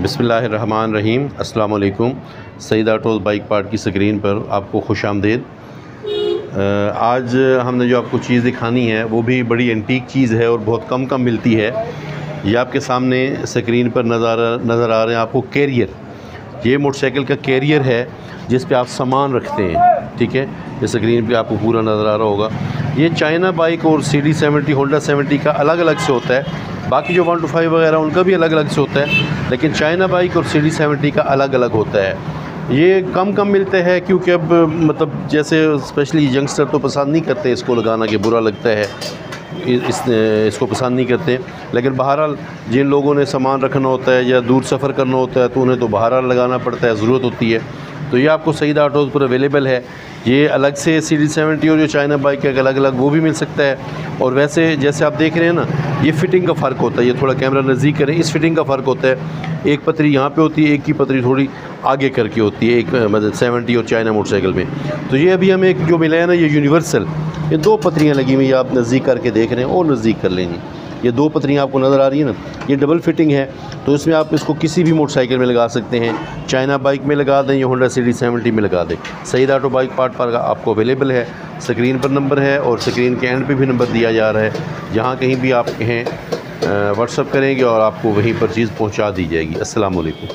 बिस्मिल्लाहिर्रहमानिर्रहीम। अस्सलाम वालेकुम। सईद ऑटोज़ बाइक पार्ट की स्क्रीन पर आपको खुश आमदीद। आज हमने जो आपको चीज़ दिखानी है वो भी बड़ी एंटीक चीज़ है और बहुत कम मिलती है। ये आपके सामने स्क्रीन पर नज़र आ रहे हैं आपको कैरियर। ये मोटरसाइकिल का कैरियर है जिस पे आप सामान रखते हैं। ठीक है, ये स्क्रीन पे आपको पूरा नज़र आ रहा होगा। ये चाइना बाइक और CD70 होंडा 70 का अलग अलग से होता है। बाकी जो 125 वगैरह उनका भी अलग अलग से होता है, लेकिन चाइना बाइक और CD70 का अलग अलग होता है। ये कम मिलते हैं क्योंकि अब मतलब जैसे स्पेशली यंगस्टर तो पसंद नहीं करते इसको लगाना, कि बुरा लगता है, इसको पसंद नहीं करते। लेकिन बहरहाल जिन लोगों ने सामान रखना होता है या दूर सफ़र करना होता है तो उन्हें तो बहरहाल लगाना पड़ता है, ज़रूरत होती है। तो ये आपको सईद ऑटोज़ पर अवेलेबल है। ये अलग से CD70 और जो चाइना बाइक का अलग अलग वो भी मिल सकता है। और वैसे जैसे आप देख रहे हैं ना, ये फ़िटिंग का फ़र्क होता है। ये थोड़ा कैमरा नज़दीक करें, इस फ़िटिंग का फ़र्क होता है। एक पतरी यहाँ पे होती है, एक की पतरी थोड़ी आगे करके होती है, एक मतलब 70 और चाइना मोटरसाइकिल में। तो ये अभी हमें एक जो मिला है ना, ये यूनिवर्सल, ये 2 पतरियाँ लगी हुई, आप नज़दीक करके देख रहे हैं और नज़दीक कर लेंगे। ये 2 पतरियाँ आपको नज़र आ रही है ना, ये डबल फिटिंग है। तो इसमें आप इसको किसी भी मोटरसाइकिल में लगा सकते हैं, चाइना बाइक में लगा दें या होंडा CD70 में लगा दें। सईद ऑटो बाइक पार्ट पर आपको अवेलेबल है। स्क्रीन पर नंबर है और स्क्रीन के एंड पे भी नंबर दिया जा रहा है। जहाँ कहीं भी आप कहें व्हाट्सअप करेंगे और आपको वहीं पर चीज़ पहुँचा दी जाएगी। अस्सलाम वालेकुम।